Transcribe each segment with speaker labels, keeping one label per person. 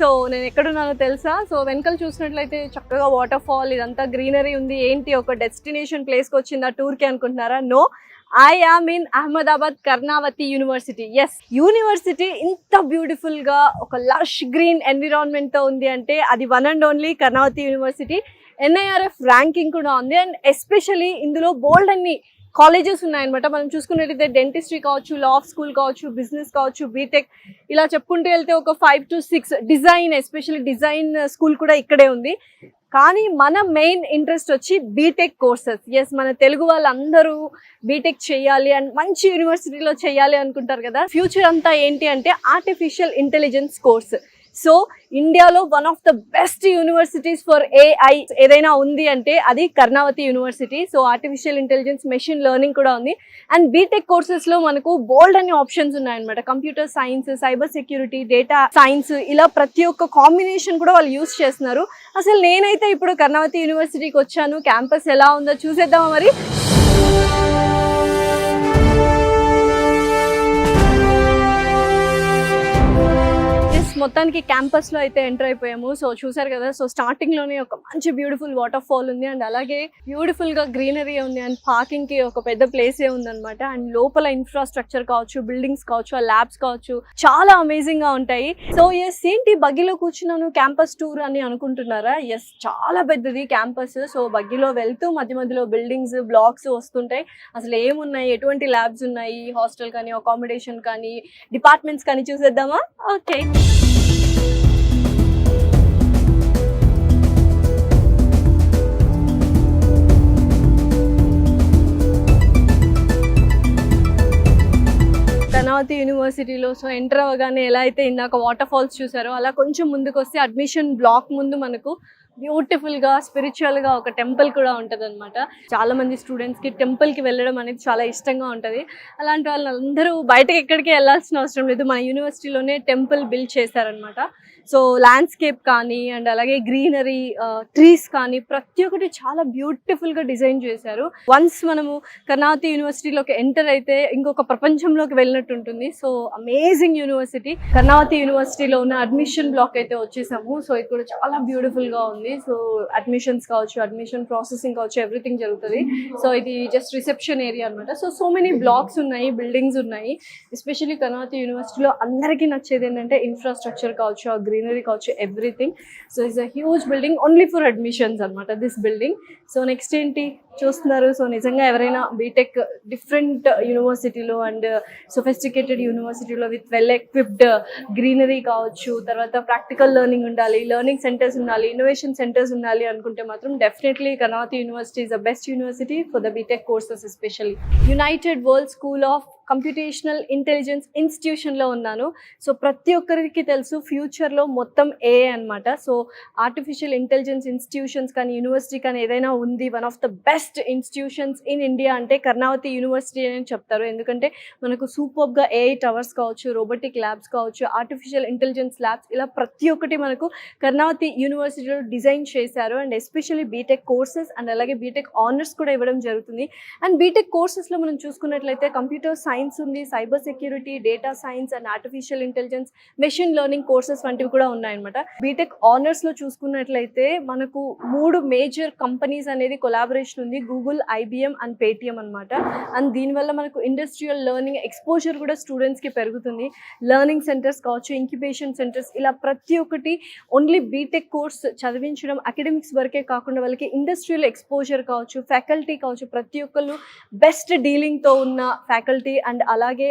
Speaker 1: So నేను ఎక్కడున్నానో తెలుసా? So వెనకాల చూసినట్లయితే చక్కగా వాటర్ ఫాల్, ఇదంతా గ్రీనరీ ఉంది. ఏంటి ఒక డెస్టినేషన్ ప్లేస్కి వచ్చిందా టూర్కి అనుకుంటున్నారా? No, I am in Ahmedabad Karnavati university. Yes, university ఇంత బ్యూటిఫుల్గా ఒక లష్ గ్రీన్ ఎన్విరాన్మెంట్తో ఉంది అంటే అది one and only Karnavati university. NIRF ranking కూడా ఉంది. అండ్ ఎస్పెషలీ ఇందులో బోల్డ్ అన్ని కాలేజెస్ ఉన్నాయన్నమాట. మనం చూసుకున్నట్టయితే డెంటిస్ట్రీ కావచ్చు, లా స్కూల్ కావచ్చు, బిజినెస్ కావచ్చు, బీటెక్, ఇలా చెప్పుకుంటూ వెళ్తే ఒక 5 to 6 design, especially design school కూడా ఇక్కడే ఉంది. కానీ మన మెయిన్ ఇంట్రెస్ట్ వచ్చి బీటెక్ కోర్సెస్. ఎస్, మన తెలుగు వాళ్ళందరూ బీటెక్ చేయాలి అండ్ మంచి యూనివర్సిటీలో చేయాలి అనుకుంటారు కదా. ఫ్యూచర్ అంతా ఏంటి అంటే ఆర్టిఫిషియల్ ఇంటెలిజెన్స్ కోర్స్. సో ఇండియాలో one of the best universities for AI ఏదైనా ఉంది అంటే అది Karnavati university. So artificial intelligence, machine learning కూడా ఉంది. అండ్ బీటెక్ కోర్సెస్లో మనకు బోల్డ్ అనే ఆప్షన్స్ ఉన్నాయన్నమాట. Computer science, cyber security, data science, ఇలా ప్రతి ఒక్క కాంబినేషన్ కూడా వాళ్ళు యూస్ చేస్తున్నారు. అసలు నేనైతే ఇప్పుడు కర్ణావతి యూనివర్సిటీకి వచ్చాను. క్యాంపస్ ఎలా ఉందో చూసేద్దామా మరి. మొత్తానికి క్యాంపస్లో అయితే ఎంటర్ అయిపోయాము. సో చూసారు కదా, సో స్టార్టింగ్లోనే ఒక మంచి బ్యూటిఫుల్ వాటర్ ఫాల్ ఉంది అండ్ అలాగే బ్యూటిఫుల్గా గ్రీనరీ ఉంది అండ్ పార్కింగ్కి ఒక పెద్ద ప్లేసే ఉందన్నమాట. అండ్ లోపల ఇన్ఫ్రాస్ట్రక్చర్ కావచ్చు, బిల్డింగ్స్ కావచ్చు, ల్యాబ్స్ కావచ్చు, చాలా అమేజింగ్గా ఉంటాయి. సో ఎస్, ఏంటి బగ్గీలో కూర్చున్నాను క్యాంపస్ టూర్ అని అనుకుంటున్నారా? ఎస్, చాలా పెద్దది క్యాంపస్. సో బగ్గీలో వెళ్తూ మధ్య మధ్యలో బిల్డింగ్స్, బ్లాక్స్ వస్తుంటాయి. అసలు ఏమున్నాయి, ఎటువంటి ల్యాబ్స్ ఉన్నాయి, హాస్టల్ కానీ, అకామిడేషన్ కానీ, డిపార్ట్మెంట్స్ కానీ చూసేద్దామా? ఓకే. కర్ణావతి యూనివర్సిటీలో సో ఎంటర్ అవ్వగానే ఎలా అయితే ఇందాక వాటర్ ఫాల్స్ చూసారో అలా కొంచెం ముందుకు వస్తే అడ్మిషన్ బ్లాక్ ముందు మనకు బ్యూటిఫుల్గా, స్పిరిచువల్గా ఒక టెంపుల్ కూడా ఉంటుంది అనమాట. చాలా మంది స్టూడెంట్స్కి టెంపుల్కి వెళ్ళడం అనేది చాలా ఇష్టంగా ఉంటుంది. అలాంటి వాళ్ళందరూ బయటకి ఎక్కడికి వెళ్ళాల్సిన అవసరం లేదు, మన యూనివర్సిటీలోనే టెంపుల్ బిల్డ్ చేశారనమాట. సో ల్యాండ్స్కేప్ కానీ అండ్ అలాగే గ్రీనరీ, ట్రీస్ కానీ ప్రతి ఒక్కటి చాలా బ్యూటిఫుల్గా డిజైన్ చేశారు. వన్స్ మనము కర్ణావతి యూనివర్సిటీలోకి ఎంటర్ అయితే ఇంకొక ప్రపంచంలోకి వెళ్ళినట్టు ఉంటుంది. So amazing university. కర్ణావతి యూనివర్సిటీలో ఉన్న అడ్మిషన్ బ్లాక్ అయితే వచ్చేసాము. సో ఇది కూడా చాలా బ్యూటిఫుల్గా ఉంది. సో అడ్మిషన్స్ కావచ్చు, అడ్మిషన్ ప్రాసెసింగ్ కావచ్చు, ఎవ్రీథింగ్ జరుగుతుంది. సో ఇది జస్ట్ రిసెప్షన్ ఏరియా అనమాట. సో మెనీ బ్లాక్స్ ఉన్నాయి, బిల్డింగ్స్ ఉన్నాయి. ఎస్పెషల్లీ కర్ణావతి యూనివర్సిటీలో అందరికీ నచ్చేది ఏంటంటే ఇన్ఫ్రాస్ట్రక్చర్ కావచ్చు, గ్రీనరీ కావచ్చు, everything. So it's a huge building only for admissions అనమాట దిస్ బిల్డింగ్. సో నెక్స్ట్ ఏంటి చూస్తున్నారు? సో నిజంగా ఎవరైనా బీటెక్ డిఫరెంట్ యూనివర్సిటీలో అండ్ సొఫిస్టికేటెడ్ యూనివర్సిటీలో విత్ వెల్ ఎక్విప్డ్ గ్రీనరీ కావచ్చు, తర్వాత ప్రాక్టికల్ లెర్నింగ్ ఉండాలి, లెర్నింగ్ సెంటర్స్ ఉండాలి, ఇన్నోవేషన్ సెంటర్స్ ఉండాలి అనుకుంటే మాత్రం definitely Karnavati university is the best university for the BTech courses. Especially united world school of computational intelligence ఇన్స్టిట్యూషన్లో ఉన్నాను. సో ప్రతి ఒక్కరికి తెలుసు ఫ్యూచర్లో మొత్తం AI అనమాట. సో ఆర్టిఫిషియల్ ఇంటెలిజెన్స్ ఇన్స్టిట్యూషన్స్ కానీ, యూనివర్సిటీ కానీ ఏదైనా ఉంది, one of the best institutions in India అంటే కర్ణావతి యూనివర్సిటీ అని చెప్తారు. ఎందుకంటే మనకు సూపర్గా AI టవర్స్ కావచ్చు, రోబోటిక్ ల్యాబ్స్ కావచ్చు, ఆర్టిఫిషియల్ ఇంటెలిజెన్స్ ల్యాబ్స్, ఇలా ప్రతి ఒక్కటి మనకు కర్ణావతి యూనివర్సిటీలో డిజైన్ చేశారు. And especially BTech courses and అలాగే బీటెక్ ఆనర్స్ కూడా ఇవ్వడం జరుగుతుంది. అండ్ బీటెక్ కోర్సెస్లో మనం చూసుకున్నట్లయితే కంప్యూటర్ సైన్స్ ఉంది, cyber security, data science and artificial intelligence, machine learning courses వంటివి కూడా ఉన్నాయన్నమాట. బీటెక్ ఆనర్స్లో చూసుకున్నట్లయితే మనకు 3 మేజర్ కంపెనీస్ అనేది కొలాబరేషన్ ఉంది, గూగుల్, IBM అండ్ పేటిఎం అనమాట. అండ్ దీనివల్ల మనకు ఇండస్ట్రియల్ లెర్నింగ్ ఎక్స్పోజర్ కూడా స్టూడెంట్స్కి పెరుగుతుంది. లెర్నింగ్ సెంటర్స్ కావచ్చు, ఇంక్యుబేషన్ సెంటర్స్, ఇలా ప్రతి ఒక్కటి ఓన్లీ బీటెక్ కోర్స్ చదివించడం అకాడమిక్స్ వరకే కాకుండా వాళ్ళకి ఇండస్ట్రియల్ ఎక్స్పోజర్ కావచ్చు, ఫ్యాకల్టీ కావచ్చు, ప్రతి ఒక్కళ్ళు బెస్ట్ డీలింగ్తో ఉన్న ఫ్యాకల్టీ అండ్ అలాగే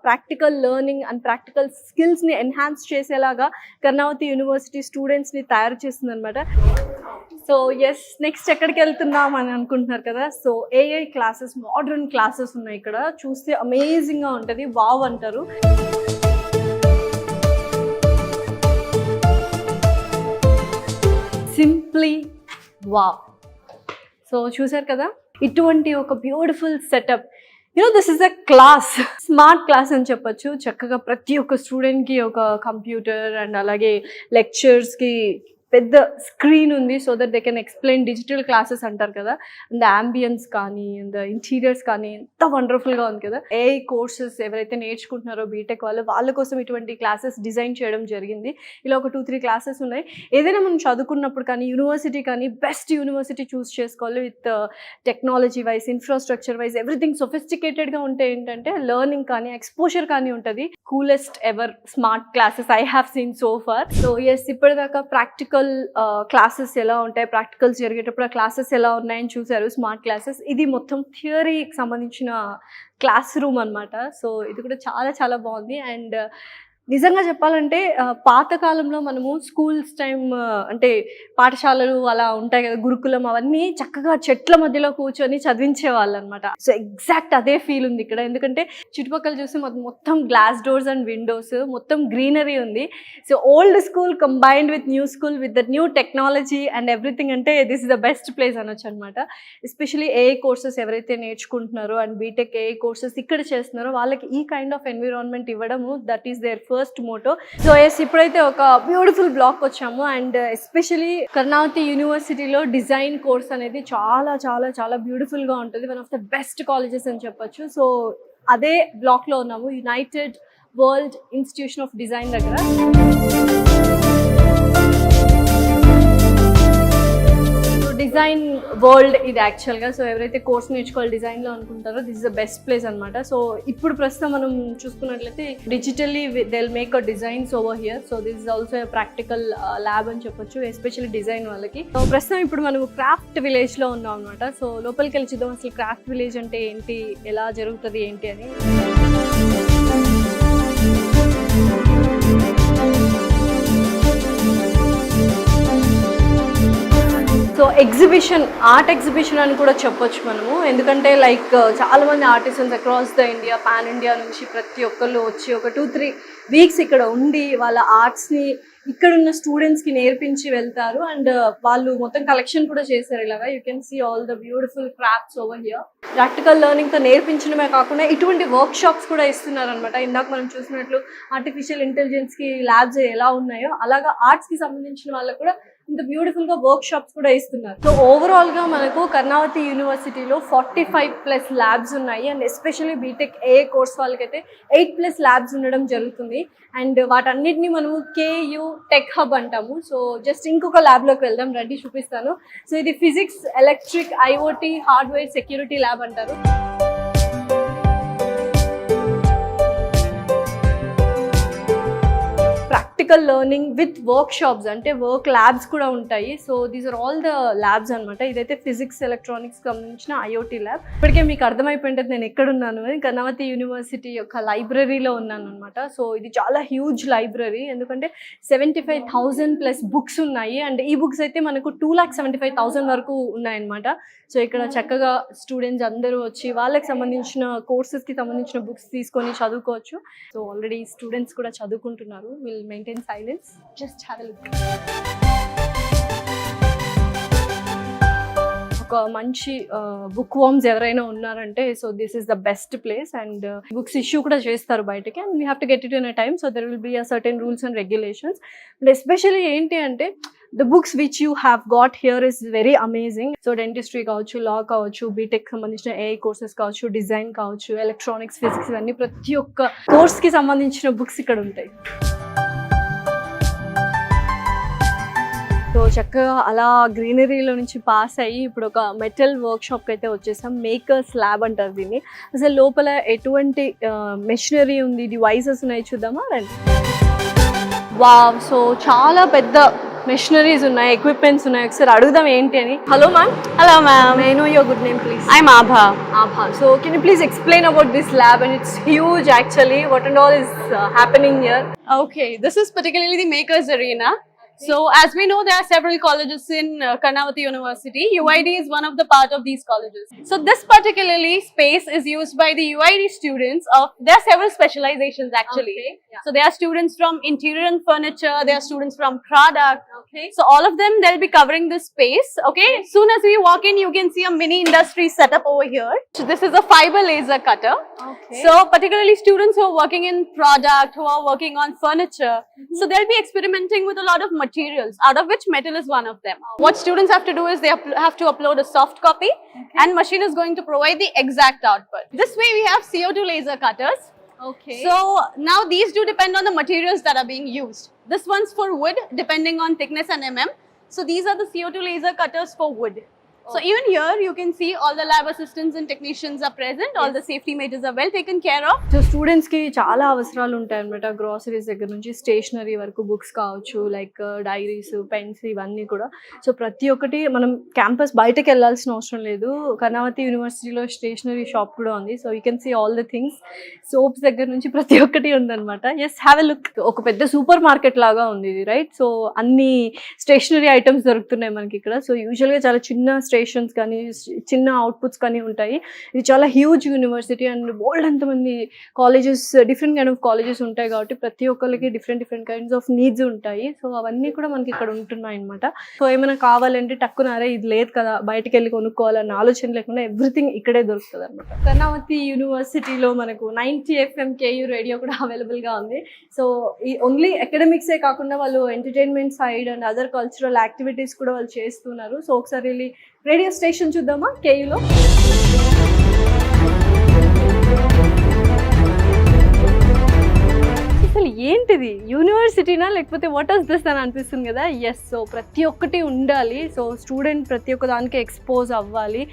Speaker 1: ప్రాక్టికల్ లెర్నింగ్ అండ్ ప్రాక్టికల్ స్కిల్స్ని ఎన్హాన్స్ చేసేలాగా కర్ణావతి యూనివర్సిటీ స్టూడెంట్స్ని తయారు చేస్తుంది అనమాట. సో ఎస్, నెక్స్ట్ ఎక్కడికి వెళ్తున్నాం అని అనుకుంటున్నారు కదా. So AI classes, modern classes ఉన్నాయి ఇక్కడ. చూస్తే అమేజింగ్గా ఉంటుంది, వావ్ అంటారు. Simply wow. సో చూసారు కదా, ఇటువంటి ఒక beautiful setup. This is a class, smart class అని చెప్పొచ్చు. చక్కగా ప్రతి ఒక్క స్టూడెంట్కి ఒక కంప్యూటర్ అండ్ అలాగే లెక్చర్స్కి పెద్ద స్క్రీన్ ఉంది so that they can explain digital classes అంటారు కదా. అండ్ అంబియన్స్ కానీ అండ్ ఇంటీరియర్స్ కానీ ఎంత వండర్ఫుల్గా ఉంది కదా. ఏఐ కోర్సెస్ ఎవరైతే నేర్చుకుంటున్నారో బీటెక్ వాళ్ళ కోసం ఇటువంటి క్లాసెస్ డిజైన్ చేయడం జరిగింది. ఇలా ఒక 2-3 క్లాసెస్ ఉన్నాయి. ఏదైనా మనం చదువుకున్నప్పుడు కానీ యూనివర్సిటీ కానీ బెస్ట్ యూనివర్సిటీ చూస్ చేసుకోవాలి with technology wise, infrastructure wise, everything సొఫిస్టికేటెడ్గా ఉంటే ఏంటంటే లెర్నింగ్ కానీ ఎక్స్పోజర్ కానీ ఉంటుంది. Coolest ever smart classes I have seen so far. So yes, ఇప్పటిదాకా ప్రాక్టికల్ క్లాసెస్ ఎలా ఉంటాయి, ప్రాక్టికల్స్ జరిగేటప్పుడు ఆ క్లాసెస్ ఎలా ఉన్నాయని చూసారు. స్మార్ట్ క్లాసెస్, ఇది మొత్తం థియరీకి సంబంధించిన క్లాస్ రూమ్ అనమాట. సో ఇది కూడా చాలా చాలా బాగుంది. అండ్ నిజంగా చెప్పాలంటే పాతకాలంలో మనము స్కూల్స్ టైం అంటే పాఠశాలలు అలా ఉంటాయి కదా, గురుకులం, అవన్నీ చక్కగా చెట్ల మధ్యలో కూర్చొని చదివించే వాళ్ళు అనమాట. సో ఎగ్జాక్ట్ అదే ఫీల్ ఉంది ఇక్కడ. ఎందుకంటే చుట్టుపక్కల చూసి మొత్తం గ్లాస్ డోర్స్ అండ్ విండోస్, మొత్తం గ్రీనరీ ఉంది. So old school combined with new school with the new technology and everything, అంటే this is the best place అనొచ్చు అనమాట. ఎస్పెషలీ ఏఐ కోర్సెస్ ఎవరైతే నేర్చుకుంటున్నారో అండ్ బీటెక్ ఏఐ కోర్సెస్ ఇక్కడ చేస్తున్నారో వాళ్ళకి ఈ కైండ్ ఆఫ్ ఎన్విరాన్మెంట్ ఇవ్వడము, that is their first motto. So yes, ఇప్పుడైతే ఒక బ్యూటిఫుల్ బ్లాక్ వచ్చాము. అండ్ ఎస్పెషలీ కర్ణావతి యూనివర్సిటీలో డిజైన్ కోర్స్ అనేది చాలా చాలా చాలా బ్యూటిఫుల్గా ఉంటుంది. One of the best colleges అని చెప్పొచ్చు. సో అదే బ్లాక్లో ఉన్నాము, United world institution of design దగ్గర. డిజైన్ వరల్డ్ ఇది యాక్చువల్గా. సో ఎవరైతే కోర్స్ నేర్చుకోవాలి డిజైన్లో అనుకుంటారో this is the best place అనమాట. సో ఇప్పుడు ప్రస్తుతం మనం చూసుకున్నట్లయితే digitally they will make a designs over here. So this is also practical lab అని చెప్పొచ్చు, ఎస్పెషల్లీ డిజైన్ వాళ్ళకి. సో ప్రస్తుతం ఇప్పుడు మనం క్రాఫ్ట్ విలేజ్లో ఉన్నాం అనమాట. సో లోపలికి వెళ్ళి చూద్దాం అసలు క్రాఫ్ట్ విలేజ్ అంటే ఏంటి, ఎలా జరుగుతుంది ఏంటి అని. సో ఎగ్జిబిషన్, ఆర్ట్ ఎగ్జిబిషన్ అని కూడా చెప్పొచ్చు మనము. ఎందుకంటే లైక్ చాలామంది artists across the India, pan India నుంచి ప్రతి ఒక్కళ్ళు వచ్చి ఒక 2-3 వీక్స్ ఇక్కడ ఉండి వాళ్ళ ఆర్ట్స్ని ఇక్కడ ఉన్న స్టూడెంట్స్కి నేర్పించి వెళ్తారు. అండ్ వాళ్ళు మొత్తం కలెక్షన్ కూడా చేశారు. ఇలాగా you can see all the beautiful crafts over here. Practical లెర్నింగ్తో నేర్పించడమే కాకుండా ఇటువంటి వర్క్ షాప్స్ కూడా ఇస్తున్నారు అనమాట. ఇందాక మనం చూసినట్లు ఆర్టిఫిషియల్ ఇంటెలిజెన్స్కి ల్యాబ్స్ ఎలా ఉన్నాయో అలాగా ఆర్ట్స్కి సంబంధించిన వాళ్ళకు కూడా ఇంత బ్యూటిఫుల్ గా వర్క్ షాప్స్ కూడా ఇస్తున్నారు. సో ఓవరాల్ గా మనకు కర్ణావతి యూనివర్సిటీలో 45+ ల్యాబ్స్ ఉన్నాయి. And especially BTech AI course వాళ్ళకైతే 8+ ల్యాబ్స్ ఉండడం జరుగుతుంది. అండ్ వాటన్నిటిని మనము KU టెక్ హబ్ అంటాము. సో జస్ట్ ఇంకొక ల్యాబ్లోకి వెళ్దాం, రండి చూపిస్తాను. సో ఇది physics, electric, IoT, hardware, security lab అంటారు. Practical learning with workshops, అంటే వర్క్ ల్యాబ్స్ కూడా ఉంటాయి. So these are all the labs అనమాట. ఇదైతే ఫిజిక్స్, ఎలక్ట్రానిక్స్ సంబంధించిన IoT ల్యాబ్. ఇప్పటికే మీకు అర్థమైపోయింటుంది నేను ఎక్కడున్నాను అని. కర్ణావతి యూనివర్సిటీ యొక్క లైబ్రరీలో ఉన్నాను అనమాట. సో ఇది చాలా హ్యూజ్ లైబ్రరీ, ఎందుకంటే 75,000+ బుక్స్ ఉన్నాయి. అండ్ ఈ బుక్స్ అయితే మనకు 2,75,000 వరకు ఉన్నాయన్నమాట. సో ఇక్కడ చక్కగా స్టూడెంట్స్ అందరూ వచ్చి వాళ్ళకి సంబంధించిన కోర్సెస్కి సంబంధించిన బుక్స్ తీసుకొని చదువుకోవచ్చు. సో ఆల్రెడీ స్టూడెంట్స్ కూడా చదువుకుంటున్నారు. Will maintain silence, just have a look. ఒక మంచి బుక్ వామ్స్ ఎవరైనా ఉన్నారంటే so this is the best place. And books issue కూడా చేస్తారు బయటకి, and we have to get it in a time. So there will be a certain rules and regulations. And especially ఏంటి అంటే the books which you have got here is very amazing. So dentistry కావచ్చు, లా కావచ్చు, BTech సంబంధించిన AI courses కావచ్చు, design కావచ్చు, electronics, physics, ఇవన్నీ ప్రతి ఒక్క కోర్స్కి సంబంధించిన బుక్స్ ఇక్కడ ఉంటాయి. సో చక్కగా అలా గ్రీనరీలో నుంచి పాస్ అయ్యి ఇప్పుడు ఒక మెటల్ వర్క్ షాప్కి అయితే వచ్చేసాం. మేకర్స్ ల్యాబ్ అంటారు దీన్ని. అసలు లోపల ఎటువంటి మెషినరీ ఉంది, డివైసెస్ ఉన్నాయి, చూద్దామా రండి. వావ్, సో చాలా పెద్ద మెషినరీస్ ఉన్నాయి, ఎక్విప్మెంట్స్ ఉన్నాయి. ఒకసారి అడుగుదాం ఏంటి అని. Hello ma'am.
Speaker 2: Hello ma'am.
Speaker 1: I know your good name please.
Speaker 2: I'm Abha.
Speaker 1: Abha. So can you please explain about this lab? And it's huge actually. What and all is happening here?
Speaker 2: Okay, this is particularly the Makers Arena. So as we know, there are several colleges in Karnavati University. UID is one of the part of these colleges. So this particularly space is used by the UID students of, there are several specializations actually.
Speaker 1: Okay, yeah.
Speaker 2: So there are students from interior and furniture, there are students from product.
Speaker 1: Okay.
Speaker 2: So all of them, they'll be covering this space. Okay. Soon as we walk in, you can see a mini industry setup over here. So this is a fiber laser cutter.
Speaker 1: Okay.
Speaker 2: So particularly students who are working in product, who are working on furniture, so they'll be experimenting with a lot of materials, out of which metal is one of them. What students have to do is they have to upload a soft copy, and machine is going to provide the exact output. This way we have CO2 laser cutters.
Speaker 1: Okay.
Speaker 2: So now these do depend on the materials that are being used. This one's for wood, depending on thickness and mm. So these are the CO2 laser cutters for wood. So even here you can see all the lab assistants and technicians are present. All the safety measures are well taken care of.
Speaker 1: So students కి చాలా అవసరాలు ఉంటాయి అనమాట. Groceries దగ్గర నుంచి stationery వరకు, books కావచ్చు, like diaries, pens, ఇవన్నీ కూడా. సో ప్రతి ఒక్కటి మనం క్యాంపస్ బయటకు వెళ్ళాల్సిన అవసరం లేదు. కర్ణావతి యూనివర్సిటీలో స్టేషనరీ షాప్ కూడా ఉంది. So you can see all the things. Soaps దగ్గర నుంచి ప్రతి ఒక్కటి ఉందన్నమాట. Yes, have a look. ఒక పెద్ద సూపర్ మార్కెట్ లాగా ఉంది ఇది, రైట్? సో అన్ని స్టేషనరీ ఐటమ్స్ దొరుకుతున్నాయి మనకి ఇక్కడ. సో యూజువల్గా చాలా చిన్న స్టేషన్స్ కానీ చిన్న అవుట్పుట్స్ కానీ ఉంటాయి. ఇది చాలా హ్యూజ్ యూనివర్సిటీ అండ్ బోల్డ్ అంతమంది colleges, different kind of colleges ఉంటాయి కాబట్టి ప్రతి ఒక్కరికి డిఫరెంట్ కైండ్స్ ఆఫ్ నీడ్స్ ఉంటాయి. సో అవన్నీ కూడా మనకి ఇక్కడ ఉంటున్నాయి అనమాట. సో ఏమైనా కావాలంటే టక్కునారే ఇది లేదు కదా బయటకు వెళ్ళి కొనుక్కోవాలన్న ఆలోచన లేకుండా ఎవ్రీథింగ్ ఇక్కడే దొరుకుతుంది అనమాట. కర్ణావతి యూనివర్సిటీలో మనకు 90 FM KU రేడియో కూడా అవైలబుల్గా ఉంది. సో ఈ ఓన్లీ అకాడమిక్సే కాకుండా వాళ్ళు entertainment side and other cultural activities కూడా వాళ్ళు చేస్తున్నారు. సో ఒకసారి వెళ్ళి రేడియో స్టేషన్ చూద్దామా కేయూలో. అసలు ఏంటిది, యూనివర్సిటీనా లేకపోతే వాట్ ఈస్ దిస్ అని అనిపిస్తుంది కదా. ఎస్, సో ప్రతి ఒక్కటి ఉండాలి. సో స్టూడెంట్ ప్రతి ఒక్క దానికి ఎక్స్పోజ్ అవ్వాలి.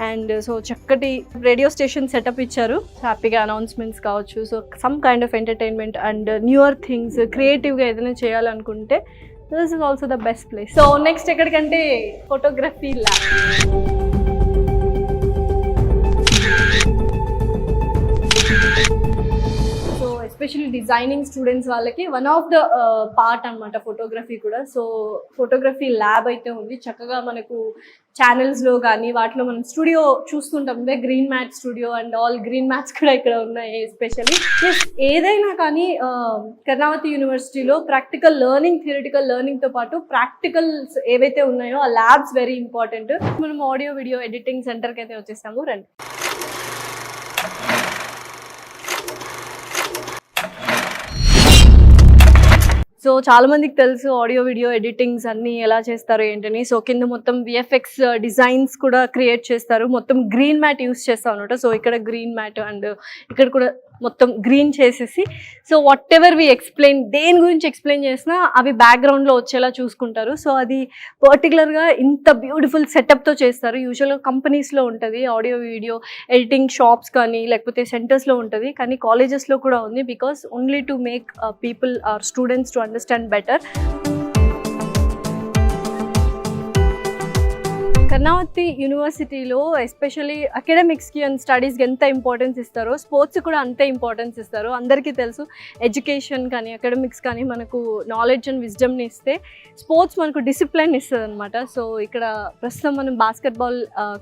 Speaker 1: అండ్ సో చక్కటి రేడియో స్టేషన్ సెటప్ ఇచ్చారు. హ్యాపీగా అనౌన్స్మెంట్స్ కావచ్చు, so some kind of entertainment and newer things, క్రియేటివ్గా ఏదైనా చేయాలనుకుంటే this is also the best place. So next ఎక్కడికంటే photography lab. So especially designing students వాళ్ళకి వన్ ఆఫ్ ద పార్ట్ అనమాట ఫోటోగ్రఫీ కూడా. సో ఫోటోగ్రఫీ ల్యాబ్ అయితే ఉంది. చక్కగా మనకు ఛానల్స్లో కానీ వాటిలో మనం స్టూడియో చూస్తుంటాం, green mat studio and all green mats కూడా ఇక్కడ ఉన్నాయి ఎస్పెషల్లీ. ఏదైనా కానీ కర్ణావతి యూనివర్సిటీలో ప్రాక్టికల్ లెర్నింగ్, థియరిటికల్ లెర్నింగ్తో పాటు ప్రాక్టికల్స్ ఏవైతే ఉన్నాయో ఆ ల్యాబ్స్ వెరీ ఇంపార్టెంట్. మనం ఆడియో వీడియో ఎడిటింగ్ సెంటర్కి అయితే వచ్చేసాము, రండి. సో చాలా మందికి తెలుసు ఆడియో వీడియో ఎడిటింగ్స్ అన్నీ ఎలా చేస్తారు ఏంటని. సో కింద మొత్తం విఎఫ్ఎక్స్ డిజైన్స్ కూడా క్రియేట్ చేస్తారు. మొత్తం గ్రీన్ మ్యాట్ యూస్ చేస్తాం అనమాట. సో ఇక్కడ గ్రీన్ మ్యాట్ అండ్ ఇక్కడ కూడా మొత్తం గ్రీన్ చేసేసి, so whatever we explain, దేని గురించి ఎక్స్ప్లెయిన్ చేసినా అవి బ్యాక్గ్రౌండ్లో వచ్చేలా చూసుకుంటారు. సో అది పర్టికులర్గా ఇంత బ్యూటిఫుల్ సెటప్తో చేస్తారు. యూజువల్గా కంపెనీస్లో ఉంటుంది ఆడియో వీడియో ఎడిటింగ్, షాప్స్ కానీ లేకపోతే సెంటర్స్లో ఉంటుంది, కానీ కాలేజెస్లో కూడా ఉంది. Because only to make people or students to understand better. Karnavati యూనివర్సిటీలో ఎస్పెషల్లీ అకాడమిక్స్కి అండ్ స్టడీస్కి ఎంత ఇంపార్టెన్స్ ఇస్తారో స్పోర్ట్స్ కూడా అంతే ఇంపార్టెన్స్ ఇస్తారు. అందరికీ తెలుసు ఎడ్యుకేషన్ కానీ అకాడమిక్స్ కానీ మనకు నాలెడ్జ్ అండ్ విజ్డమ్ని ఇస్తే, స్పోర్ట్స్ మనకు డిసిప్లిన్ ఇస్తుంది అనమాట. సో ఇక్కడ ప్రస్తుతం మనం బాస్కెట్బాల్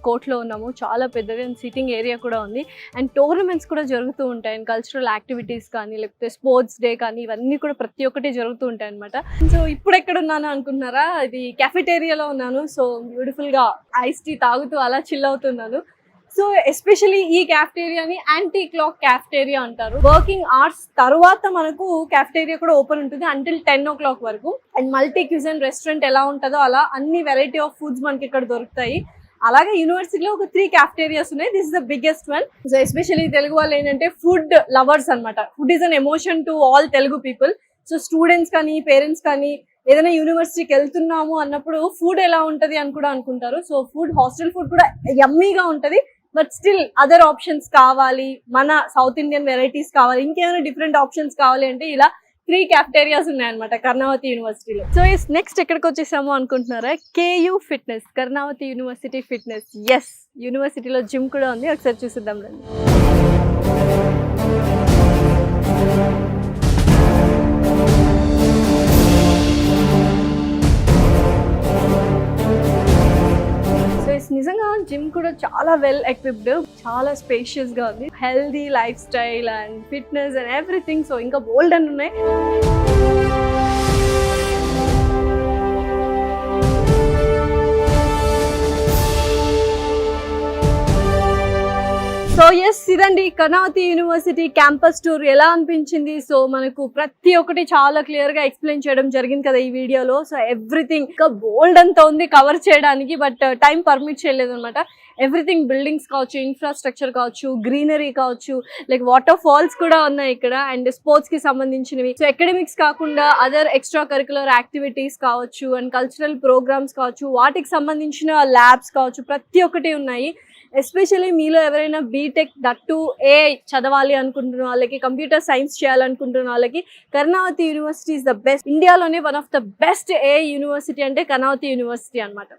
Speaker 1: కోర్ట్లో ఉన్నాము. చాలా పెద్దగా సిట్టింగ్ ఏరియా కూడా ఉంది అండ్ టోర్నమెంట్స్ కూడా జరుగుతూ ఉంటాయి. అండ్ కల్చరల్ యాక్టివిటీస్ కానీ లేకపోతే స్పోర్ట్స్ డే కానీ ఇవన్నీ కూడా ప్రతి ఒక్కటి జరుగుతూ ఉంటాయి అనమాట. సో ఇప్పుడు ఎక్కడ ఉన్నాను అనుకుంటున్నారా, ఇది క్యాఫెటేరియాలో ఉన్నాను. సో బ్యూటిఫుల్గా ఐస్ టీ తాగుతూ అలా చిల్ అవుతున్నాను. సో ఎస్పెషలీ ఈ క్యాఫ్టేరియాని యాంటీ క్లాక్ క్యాఫ్టేరియా అంటారు. వర్కింగ్ అవర్స్ తర్వాత మనకు క్యాఫ్టేరియా కూడా ఓపెన్ ఉంటుంది అంటిల్ 10 o'clock వరకు. అండ్ మల్టీ క్యూజన్ రెస్టారెంట్ ఎలా ఉంటుందో అలా అన్ని వెరైటీ ఆఫ్ ఫుడ్స్ మనకి ఇక్కడ దొరుకుతాయి. అలాగే యూనివర్సిటీలో ఒక 3 క్యాఫ్టేరియాస్ ఉన్నాయి. This is the biggest one. So especially Telugu వాళ్ళు ఏంటంటే ఫుడ్ లవర్స్ అనమాట. Food is an emotion to all Telugu people. So students కానీ పేరెంట్స్ కానీ ఏదైనా యూనివర్సిటీకి వెళ్తున్నాము అన్నప్పుడు ఫుడ్ ఎలా ఉంటుంది అని కూడా అనుకుంటారు. సో ఫుడ్, హాస్టల్ ఫుడ్ కూడా యమ్మీగా ఉంటుంది. బట్ స్టిల్ అదర్ ఆప్షన్స్ కావాలి, మన సౌత్ ఇండియన్ వెరైటీస్ కావాలి, ఇంకేమైనా డిఫరెంట్ ఆప్షన్స్ కావాలి అంటే ఇలా 3 క్యాఫ్టేరియాస్ ఉన్నాయన్నమాట కర్ణావతి యూనివర్సిటీలో. సో నెక్స్ట్ ఎక్కడికి వచ్చేసాము అనుకుంటున్నారా, KU fitness, Karnavati university fitness. Yes, యూనివర్సిటీలో జిమ్ కూడా ఉంది, ఒకసారి చూసిద్దాం రండి. నిజంగా జిమ్ కూడా చాలా వెల్ ఎక్విప్డ్, చాలా స్పేషియస్ గా ఉంది. Healthy life style and fitness and everything. So ఇంకా బోల్డ్ అని ఉన్నాయి. సో ఎస్, ఇదండి కర్ణావతి యూనివర్సిటీ క్యాంపస్ టూర్ ఎలా అనిపించింది. సో మనకు ప్రతి ఒక్కటి చాలా క్లియర్ గా ఎక్స్ప్లెయిన్ చేయడం జరిగింది కదా ఈ వీడియోలో. సో ఎవ్రీథింగ్ ఇంకా బోల్డ్ అంతా ఉంది కవర్ చేయడానికి, బట్ టైం పర్మిట్ చేయలేదు అనమాట. ఎవ్రీథింగ్ బిల్డింగ్స్ కావచ్చు, ఇన్ఫ్రాస్ట్రక్చర్ కావచ్చు, గ్రీనరీ కావచ్చు, లైక్ వాటర్ ఫాల్స్ కూడా ఉన్నాయి ఇక్కడ, అండ్ స్పోర్ట్స్ కి సంబంధించినవి. సో అకాడమిక్స్ కాకుండా అదర్ ఎక్స్ట్రా కరికులర్ యాక్టివిటీస్ కావచ్చు, అండ్ కల్చరల్ ప్రోగ్రామ్స్ కావచ్చు, వాటికి సంబంధించిన ల్యాబ్స్ కావచ్చు, ప్రతి ఒక్కటి ఉన్నాయి. ఎస్పెషల్లీ మీలో ఎవరైనా బీటెక్ దట్టు చదవాలి అనుకుంటున్న వాళ్ళకి, కంప్యూటర్ సైన్స్ చేయాలనుకుంటున్న వాళ్ళకి Karnavati university is the best. ఇండియాలోనే one of the best university అంటే కర్ణావతి యూనివర్సిటీ అన్నమాట.